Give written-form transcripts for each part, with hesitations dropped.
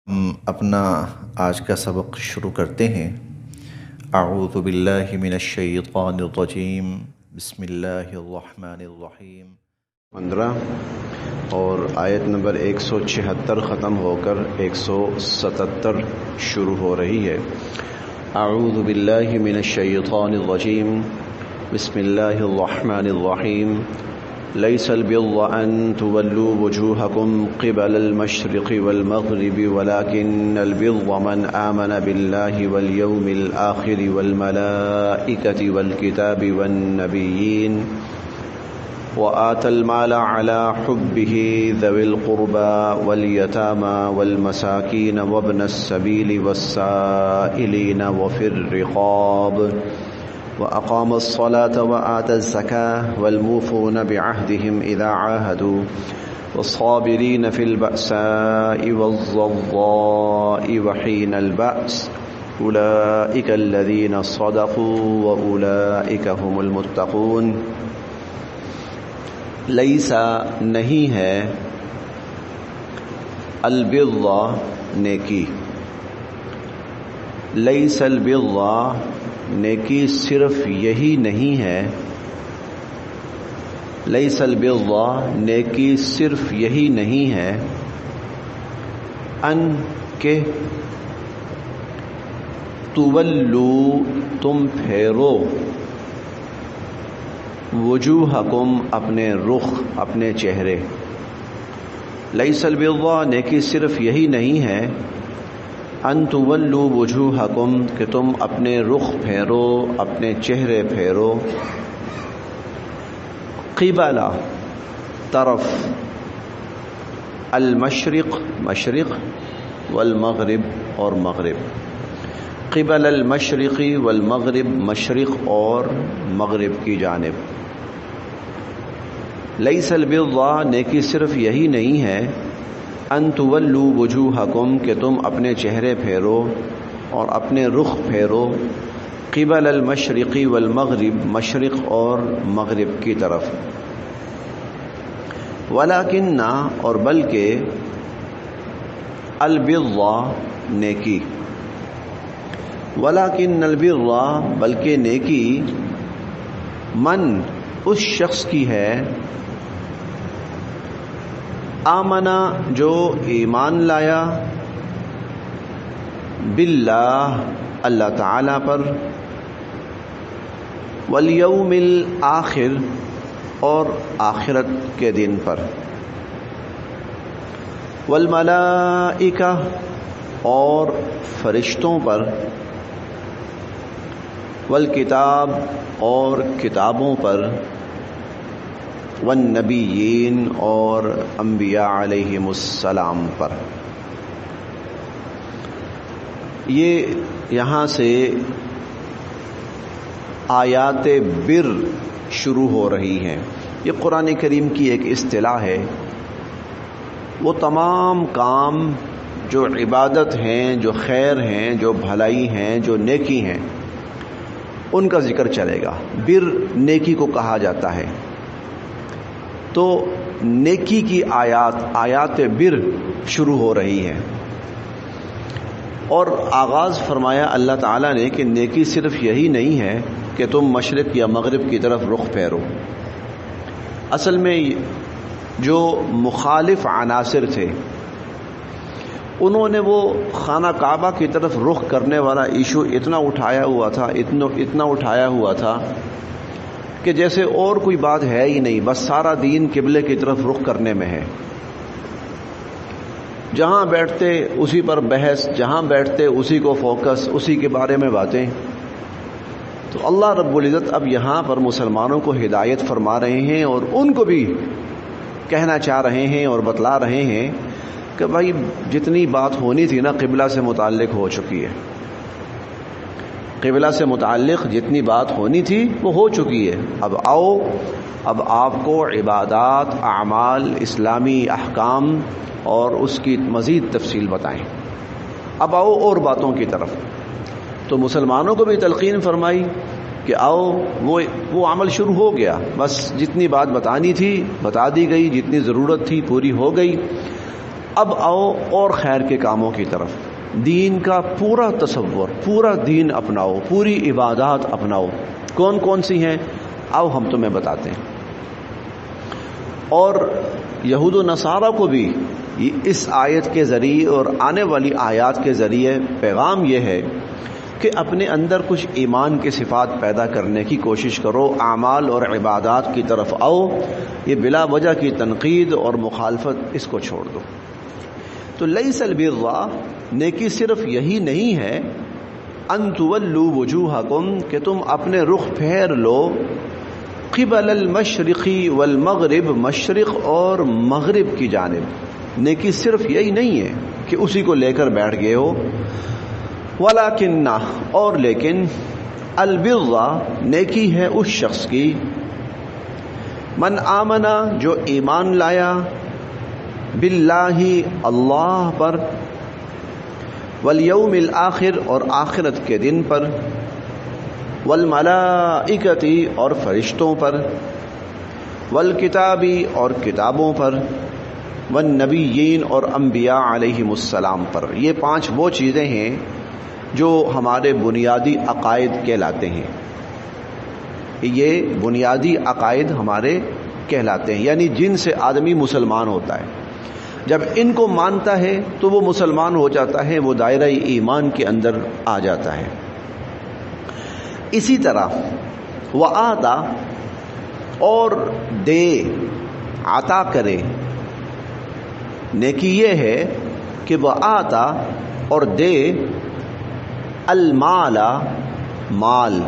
ہم اپنا آج کا سبق شروع کرتے ہیں۔ اعوذ باللہ من الشیطان الرجیم، بسم اللہ الرحمن الرحیم 15 اور آیت نمبر 176 ختم ہو کر 177 شروع ہو رہی ہے۔ اعوذ باللہ من الشیطان الرجیم، بسم اللہ الرحمن الرحیم۔ ليس البر أن تولوا وجوهكم قبل المشرق والمغرب ولكن البر من آمن بالله واليوم الآخر والملائكة والكتاب والنبيين وآتى المال على حبه ذوي القربى واليتامى والمساكين وابن السبيل والسائلين وفي الرقاب وأقام الصلاة وآتى الزكاة والموفون بعهدهم إذا عاهدوا والصابرين في البأساء والضراء وحين البأس أولئك الذين صدقوا وأولئك هم المتقون۔ لیس نہیں ہے، البر نیکی، لیس البر نیکی صرف یہی نہیں ہے، لیس البر نیکی صرف یہی نہیں ہے، ان کہ تولو تم پھیرو، وجوہکم اپنے رخ، اپنے چہرے، لیس البر نیکی صرف یہی نہیں ہے، ان تولو وجوہکم کہ تم اپنے رخ پھیرو، اپنے چہرے پھیرو، قبل طرف، المشرق مشرق، والمغرب اور مغرب، قبل المشرق والمغرب مشرق اور مغرب کی جانب۔ لیس البر نیکی صرف یہی نہیں ہے، ان تولو وجوہکم کہ تم اپنے چہرے پھیرو اور اپنے رخ پھیرو، قبل المشرق والمغرب مشرق اور مغرب کی طرف، ولیکن اور بلکہ، البر نیکی، ولیکن البر بلکہ نیکی، من اس شخص کی ہے، آمنا جو ایمان لایا، باللہ اللہ تعالی پر، والیوم الآخر اور آخرت کے دن پر، والملائکہ اور فرشتوں پر، والکتاب اور کتابوں پر، والنبیین اور انبیاء علیہم السلام پر۔ یہ یہاں سے آیات بر شروع ہو رہی ہیں۔ یہ قرآن کریم کی ایک اصطلاح ہے، وہ تمام کام جو عبادت ہیں، جو خیر ہیں، جو بھلائی ہیں، جو نیکی ہیں، ان کا ذکر چلے گا۔ بر نیکی کو کہا جاتا ہے، تو نیکی کی آیات بر شروع ہو رہی ہے، اور آغاز فرمایا اللہ تعالیٰ نے کہ نیکی صرف یہی نہیں ہے کہ تم مشرق یا مغرب کی طرف رخ پھیرو۔ اصل میں جو مخالف عناصر تھے، انہوں نے وہ خانہ کعبہ کی طرف رخ کرنے والا ایشو اتنا اٹھایا ہوا تھا کہ جیسے اور کوئی بات ہے ہی نہیں، بس سارا دین قبلے کی طرف رخ کرنے میں ہے۔ جہاں بیٹھتے اسی پر بحث، جہاں بیٹھتے اسی کو فوکس، اسی کے بارے میں باتیں۔ تو اللہ رب العزت اب یہاں پر مسلمانوں کو ہدایت فرما رہے ہیں، اور ان کو بھی کہنا چاہ رہے ہیں اور بتلا رہے ہیں کہ بھائی جتنی بات ہونی تھی نا قبلہ سے متعلق ہو چکی ہے، قبلہ سے متعلق جتنی بات ہونی تھی وہ ہو چکی ہے۔ اب آؤ، اب آپ کو عبادات، اعمال، اسلامی احکام اور اس کی مزید تفصیل بتائیں۔ اب آؤ اور باتوں کی طرف۔ تو مسلمانوں کو بھی تلقین فرمائی کہ آؤ، وہ عمل شروع ہو گیا، بس جتنی بات بتانی تھی بتا دی گئی، جتنی ضرورت تھی پوری ہو گئی۔ اب آؤ اور خیر کے کاموں کی طرف، دین کا پورا تصور، پورا دین اپناؤ، پوری عبادات اپناؤ۔ کون کون سی ہیں؟ آؤ ہم تمہیں بتاتے ہیں۔ اور یہود و نصارہ کو بھی اس آیت کے ذریعے اور آنے والی آیات کے ذریعے پیغام یہ ہے کہ اپنے اندر کچھ ایمان کی صفات پیدا کرنے کی کوشش کرو، اعمال اور عبادات کی طرف آؤ، یہ بلا وجہ کی تنقید اور مخالفت اس کو چھوڑ دو۔ تو لیس البر، نیکی صرف یہی نہیں ہے، ان تولوا وجوہکم، کہ تم اپنے رخ پھیر لو، قبل المشرق والمغرب، مشرق اور مغرب کی جانب۔ نیکی صرف یہی نہیں ہے کہ اسی کو لے کر بیٹھ گئے ہو، ولیکن، اور لیکن، البر، نیکی ہے اس شخص کی، من آمنا، جو ایمان لایا، باللہ، اللہ پر، والیوم الآخر، اور آخرت کے دن پر، والملائکۃ، اور فرشتوں پر، والکتاب، اور کتابوں پر، والنبیین، اور انبیاء علیہم السلام پر۔ یہ 5 وہ چیزیں ہیں جو ہمارے بنیادی عقائد کہلاتے ہیں۔ یہ بنیادی عقائد ہمارے کہلاتے ہیں، یعنی جن سے آدمی مسلمان ہوتا ہے۔ جب ان کو مانتا ہے تو وہ مسلمان ہو جاتا ہے، وہ دائرہ ایمان کے اندر آ جاتا ہے۔ اسی طرح وآتا، اور دے، عطا کرے۔ نیکی یہ ہے کہ وآتا، اور دے، المال، مال،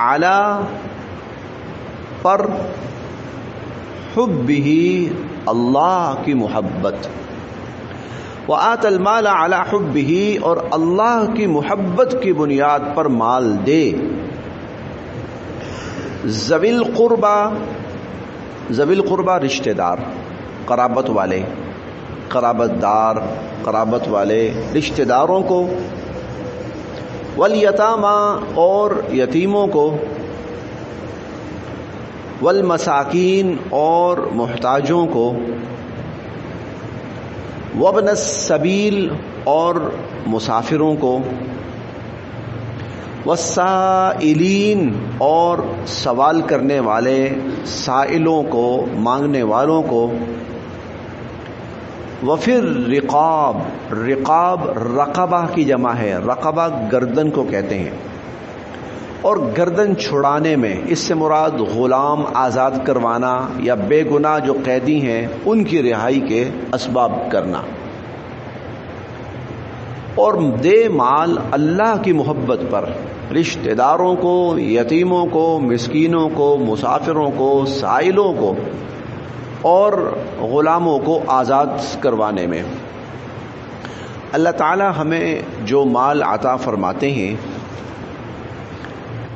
علی، پر، حبہ، اللہ کی محبت، وآت المال علی حبہ، اور اللہ کی محبت کی بنیاد پر مال دے۔ ذوی القربہ، ذوی القربہ رشتہ دار، قرابت والے، قرابت دار، قرابت والے رشتہ داروں کو، والیتامى، اور یتیموں کو، والمساکین، اور محتاجوں کو، وابن السبیل، اور مسافروں کو، والسائلین، اور سوال کرنے والے، سائلوں کو، مانگنے والوں کو، وفی الرقاب، رقاب رقبہ کی جمع ہے، رقبہ گردن کو کہتے ہیں، اور گردن چھڑانے میں اس سے مراد غلام آزاد کروانا یا بے گناہ جو قیدی ہیں ان کی رہائی کے اسباب کرنا۔ اور دے مال اللہ کی محبت پر، رشتہ داروں کو، یتیموں کو، مسکینوں کو، مسافروں کو، سائلوں کو، اور غلاموں کو آزاد کروانے میں۔ اللہ تعالی ہمیں جو مال عطا فرماتے ہیں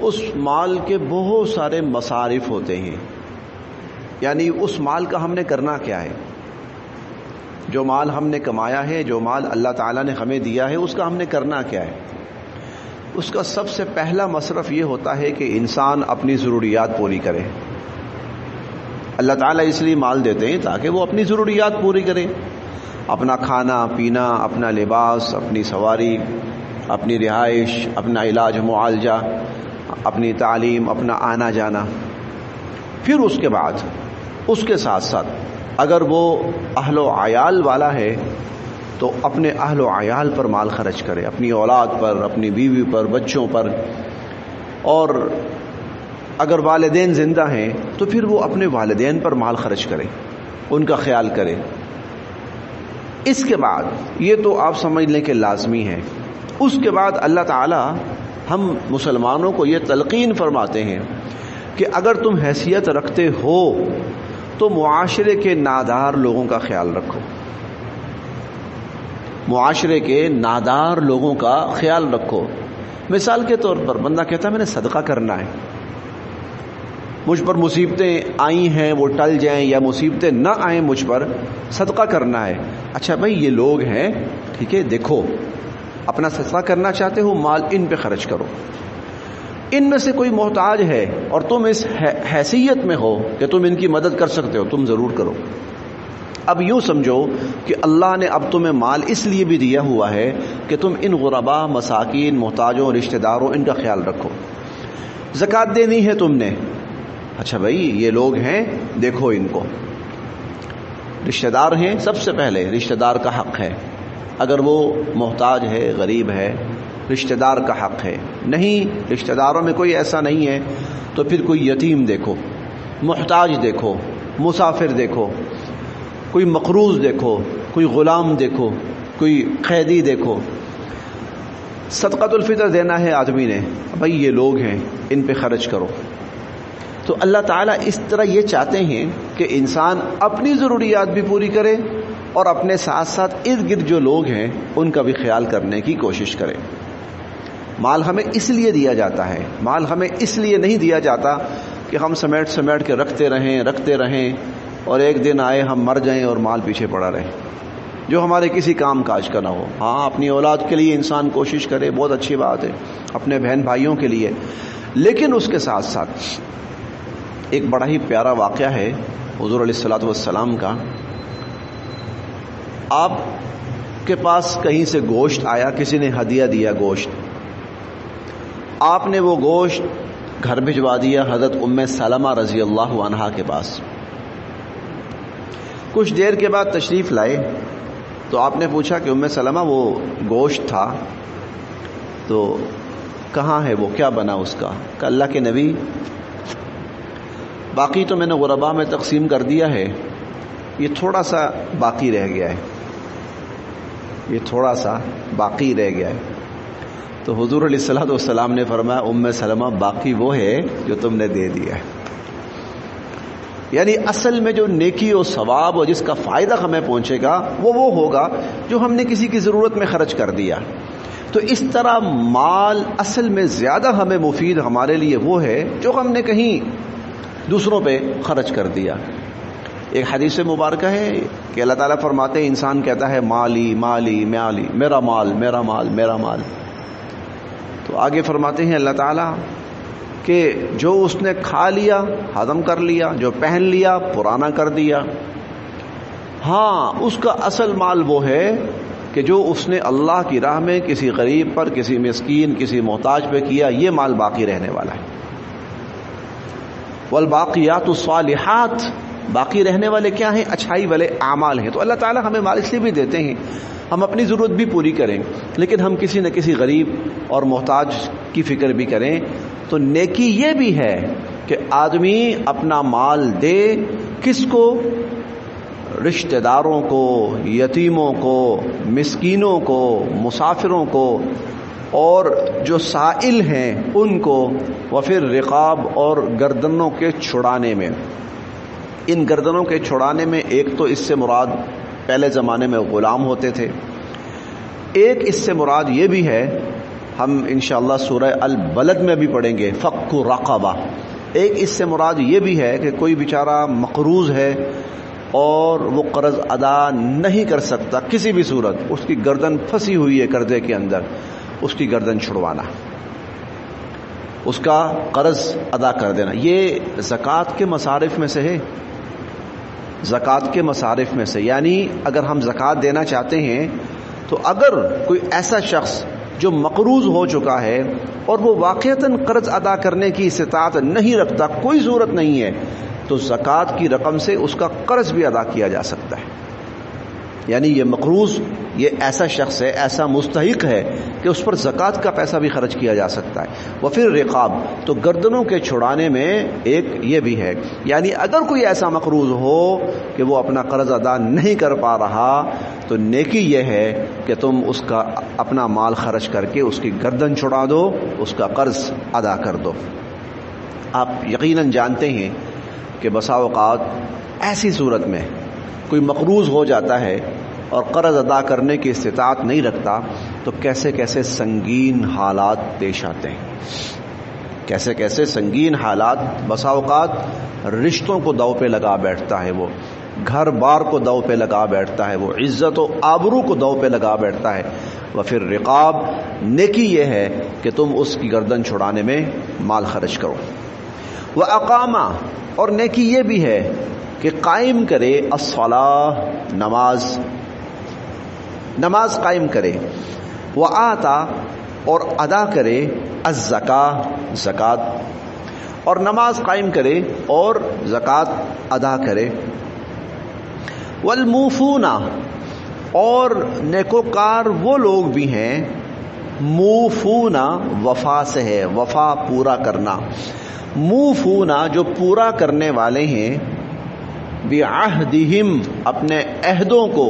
اس مال کے بہت سارے مصارف ہوتے ہیں، یعنی اس مال کا ہم نے کرنا کیا ہے۔ جو مال ہم نے کمایا ہے، جو مال اللہ تعالیٰ نے ہمیں دیا ہے، اس کا ہم نے کرنا کیا ہے۔ اس کا سب سے پہلا مصرف یہ ہوتا ہے کہ انسان اپنی ضروریات پوری کرے۔ اللہ تعالیٰ اس لیے مال دیتے ہیں تاکہ وہ اپنی ضروریات پوری کرے، اپنا کھانا پینا، اپنا لباس، اپنی سواری، اپنی رہائش، اپنا علاج معالجہ، اپنی تعلیم، اپنا آنا جانا۔ پھر اس کے بعد اس کے ساتھ ساتھ اگر وہ اہل و عیال والا ہے تو اپنے اہل و عیال پر مال خرچ کرے، اپنی اولاد پر، اپنی بیوی پر، بچوں پر، اور اگر والدین زندہ ہیں تو پھر وہ اپنے والدین پر مال خرچ کرے، ان کا خیال کرے۔ اس کے بعد یہ تو آپ سمجھ لیں کہ لازمی ہے۔ اس کے بعد اللہ تعالی ہم مسلمانوں کو یہ تلقین فرماتے ہیں کہ اگر تم حیثیت رکھتے ہو تو معاشرے کے نادار لوگوں کا خیال رکھو، معاشرے کے نادار لوگوں کا خیال رکھو۔ مثال کے طور پر بندہ کہتا ہے میں نے صدقہ کرنا ہے، مجھ پر مصیبتیں آئی ہیں وہ ٹل جائیں یا مصیبتیں نہ آئیں مجھ پر، صدقہ کرنا ہے۔ اچھا بھائی یہ لوگ ہیں، ٹھیک ہے، دیکھو اپنا صدقہ کرنا چاہتے ہو، مال ان پہ خرچ کرو۔ ان میں سے کوئی محتاج ہے اور تم اس حیثیت میں ہو کہ تم ان کی مدد کر سکتے ہو، تم ضرور کرو۔ اب یوں سمجھو کہ اللہ نے اب تمہیں مال اس لیے بھی دیا ہوا ہے کہ تم ان غربا، مساکین، محتاجوں، رشتہ داروں، ان کا خیال رکھو. زکوٰۃ دینی ہے تم نے، اچھا بھائی یہ لوگ ہیں، دیکھو ان کو، رشتہ دار ہیں، سب سے پہلے رشتہ دار کا حق ہے. اگر وہ محتاج ہے، غریب ہے، رشتہ دار کا حق ہے. نہیں، رشتہ داروں میں کوئی ایسا نہیں ہے تو پھر کوئی یتیم دیکھو، محتاج دیکھو، مسافر دیکھو، کوئی مقروض دیکھو، کوئی غلام دیکھو، کوئی قیدی دیکھو. صدقۃ الفطر دینا ہے آدمی نے، بھائی یہ لوگ ہیں، ان پہ خرچ کرو. تو اللہ تعالیٰ اس طرح یہ چاہتے ہیں کہ انسان اپنی ضروریات بھی پوری کرے اور اپنے ساتھ ساتھ ارد گرد جو لوگ ہیں ان کا بھی خیال کرنے کی کوشش کرے. مال ہمیں اس لیے دیا جاتا ہے، مال ہمیں اس لیے نہیں دیا جاتا کہ ہم سمیٹ کے رکھتے رہیں اور ایک دن آئے ہم مر جائیں اور مال پیچھے پڑا رہے جو ہمارے کسی کام کاج کا نہ ہو. ہاں، اپنی اولاد کے لیے انسان کوشش کرے، بہت اچھی بات ہے، اپنے بہن بھائیوں کے لیے، لیکن اس کے ساتھ ساتھ ایک بڑا ہی پیارا واقعہ ہے حضور علیہ الصلوۃ والسلام کا. آپ کے پاس کہیں سے گوشت آیا، کسی نے ہدیہ دیا گوشت، آپ نے وہ گوشت گھر بھجوا دیا حضرت ام سلمہ رضی اللہ عنہا کے پاس. کچھ دیر کے بعد تشریف لائے تو آپ نے پوچھا کہ ام سلمہ وہ گوشت تھا تو کہاں ہے، وہ کیا بنا اس کا؟ کہ اللہ کے نبی باقی تو میں نے غربا میں تقسیم کر دیا ہے، یہ تھوڑا سا باقی رہ گیا ہے، یہ تھوڑا سا باقی رہ گیا ہے. تو حضور علیہ الصلوۃ والسلام نے فرمایا ام سلمہ باقی وہ ہے جو تم نے دے دیا ہے. یعنی اصل میں جو نیکی و ثواب اور جس کا فائدہ ہمیں پہنچے گا وہ ہوگا جو ہم نے کسی کی ضرورت میں خرچ کر دیا. تو اس طرح مال اصل میں زیادہ ہمیں مفید ہمارے لیے وہ ہے جو ہم نے کہیں دوسروں پہ خرچ کر دیا. ایک حدیث مبارکہ ہے کہ اللہ تعالیٰ فرماتے ہیں، انسان کہتا ہے مالی مالی مالی، میرا مال میرا مال میرا مال. تو آگے فرماتے ہیں اللہ تعالیٰ کہ جو اس نے کھا لیا ہضم کر لیا، جو پہن لیا پرانا کر دیا. ہاں، اس کا اصل مال وہ ہے کہ جو اس نے اللہ کی راہ میں کسی غریب پر، کسی مسکین، کسی محتاج پہ کیا، یہ مال باقی رہنے والا ہے. والباقیات الصالحات، باقی رہنے والے کیا ہیں؟ اچھائی والے اعمال ہیں. تو اللہ تعالیٰ ہمیں مال اس لیے بھی دیتے ہیں ہم اپنی ضرورت بھی پوری کریں، لیکن ہم کسی نہ کسی غریب اور محتاج کی فکر بھی کریں. تو نیکی یہ بھی ہے کہ آدمی اپنا مال دے، کس کو؟ رشتہ داروں کو، یتیموں کو، مسکینوں کو، مسافروں کو، اور جو سائل ہیں ان کو. وفر رقاب، اور گردنوں کے چھڑانے میں. ان گردنوں کے چھڑانے میں ایک تو اس سے مراد پہلے زمانے میں غلام ہوتے تھے، ایک اس سے مراد یہ بھی ہے، ہم انشاءاللہ سورہ البلد میں بھی پڑھیں گے، فک رقبہ. ایک اس سے مراد یہ بھی ہے کہ کوئی بیچارہ مقروض ہے اور وہ قرض ادا نہیں کر سکتا کسی بھی صورت، اس کی گردن پھنسی ہوئی ہے قرضے کے اندر، اس کی گردن چھڑوانا، اس کا قرض ادا کر دینا. یہ زکوٰۃ کے مصارف میں سے ہے، زکوٰۃ کے مصارف میں سے. یعنی اگر ہم زکوٰۃ دینا چاہتے ہیں تو اگر کوئی ایسا شخص جو مقروض ہو چکا ہے اور وہ واقعتاً قرض ادا کرنے کی استطاعت نہیں رکھتا، کوئی ضرورت نہیں ہے، تو زکوٰۃ کی رقم سے اس کا قرض بھی ادا کیا جا سکتا ہے. یعنی یہ مقروض، یہ ایسا شخص ہے، ایسا مستحق ہے کہ اس پر زکوٰۃ کا پیسہ بھی خرچ کیا جا سکتا ہے. وفر رقاب، تو گردنوں کے چھڑانے میں ایک یہ بھی ہے. یعنی اگر کوئی ایسا مقروض ہو کہ وہ اپنا قرض ادا نہیں کر پا رہا تو نیکی یہ ہے کہ تم اس کا اپنا مال خرچ کر کے اس کی گردن چھڑا دو، اس کا قرض ادا کر دو. آپ یقیناً جانتے ہیں کہ بسا اوقات ایسی صورت میں کوئی مقروض ہو جاتا ہے اور قرض ادا کرنے کی استطاعت نہیں رکھتا تو کیسے کیسے سنگین حالات پیش آتے ہیں، کیسے کیسے سنگین حالات. بسا اوقات رشتوں کو داؤ پہ لگا بیٹھتا ہے، وہ گھر بار کو داؤ پہ لگا بیٹھتا ہے، وہ عزت و آبرو کو داؤ پہ لگا بیٹھتا ہے. وفر رقاب، نیکی یہ ہے کہ تم اس کی گردن چھڑانے میں مال خرچ کرو. واقامہ، اور نیکی یہ بھی ہے کہ قائم کرے الصلاۃ نماز قائم کرے، وآتا اور ادا کرے الزکاۃ زکات، اور نماز قائم کرے اور زکات ادا کرے، والموفون اور نیکوکار وہ لوگ بھی ہیں، موفون وفا سے ہے، وفا پورا کرنا، موفون جو پورا کرنے والے ہیں، بعہدہم اپنے عہدوں کو،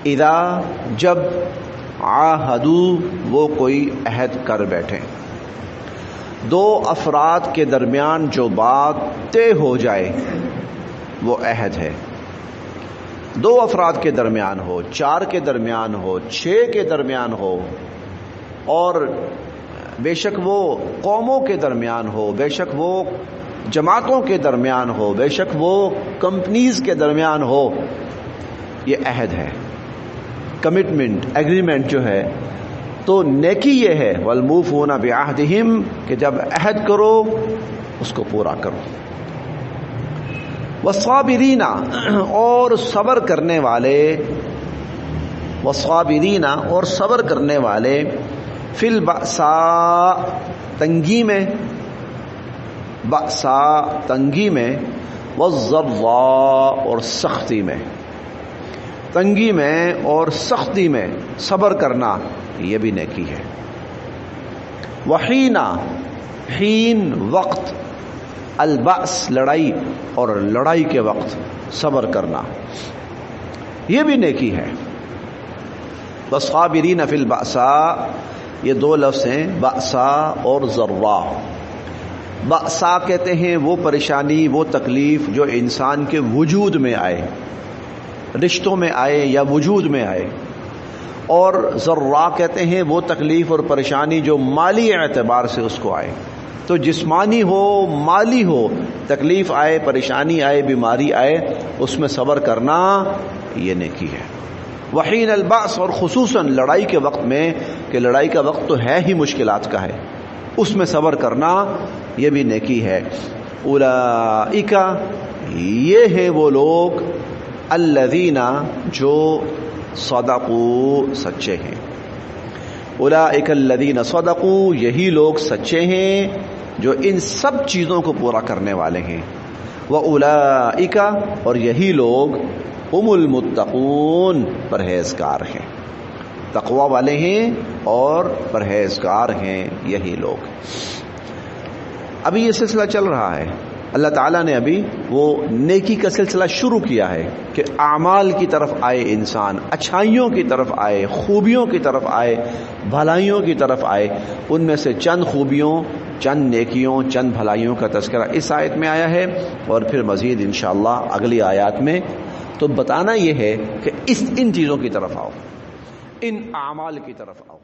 اذا جب، عاہدو وہ کوئی عہد کر بیٹھے، دو افراد کے درمیان جو بات طے ہو جائے وہ عہد ہے۔ دو افراد کے درمیان ہو، 4 کے درمیان ہو، 6 کے درمیان ہو، اور بے شک وہ قوموں کے درمیان ہو، بے شک وہ جماعتوں کے درمیان ہو، بے شک وہ کمپنیز کے درمیان ہو، یہ عہد ہے، کمٹمنٹ، ایگریمنٹ جو ہے۔ تو نیکی یہ ہے والموفون بعہدہم کہ جب عہد کرو اس کو پورا کرو، والصابرین اور صبر کرنے والے، والصابرین اور صبر کرنے والے، فی البأساء تنگی میں، بأساء تنگی میں، والضراء اور سختی میں، تنگی میں اور سختی میں صبر کرنا یہ بھی نیکی ہے۔ وحین حین وقت، البأس لڑائی، اور لڑائی کے وقت صبر کرنا یہ بھی نیکی ہے۔ والصابرین فی البأساء یہ 2 لفظ ہیں، بأساء اور ضراء۔ بأساء کہتے ہیں وہ پریشانی، وہ تکلیف جو انسان کے وجود میں آئے، رشتوں میں آئے یا وجود میں آئے، اور ضراء کہتے ہیں وہ تکلیف اور پریشانی جو مالی اعتبار سے اس کو آئے۔ تو جسمانی ہو، مالی ہو، تکلیف آئے، پریشانی آئے، بیماری آئے، اس میں صبر کرنا یہ نیکی ہے۔ وحین البأس اور خصوصاً لڑائی کے وقت میں، کہ لڑائی کا وقت تو ہے ہی مشکلات کا ہے، اس میں صبر کرنا یہ بھی نیکی ہے۔ اولئک یہ ہیں وہ لوگ، الذین جو صدقوا سچے ہیں، اولئک الذین صدقوا یہی لوگ سچے ہیں جو ان سب چیزوں کو پورا کرنے والے ہیں، واولئک اور یہی لوگ هم المتقون پرہیزگار ہیں، تقوی والے ہیں اور پرہیزگار ہیں یہی لوگ۔ ابھی یہ سلسلہ چل رہا ہے، اللہ تعالیٰ نے ابھی وہ نیکی کا سلسلہ شروع کیا ہے کہ اعمال کی طرف آئے انسان، اچھائیوں کی طرف آئے، خوبیوں کی طرف آئے، بھلائیوں کی طرف آئے۔ ان میں سے چند خوبیوں، چند نیکیوں، چند بھلائیوں کا تذکرہ اس آیت میں آیا ہے، اور پھر مزید انشاءاللہ اگلی آیات میں۔ تو بتانا یہ ہے کہ ان چیزوں کی طرف آؤ، ان اعمال کی طرف آؤ۔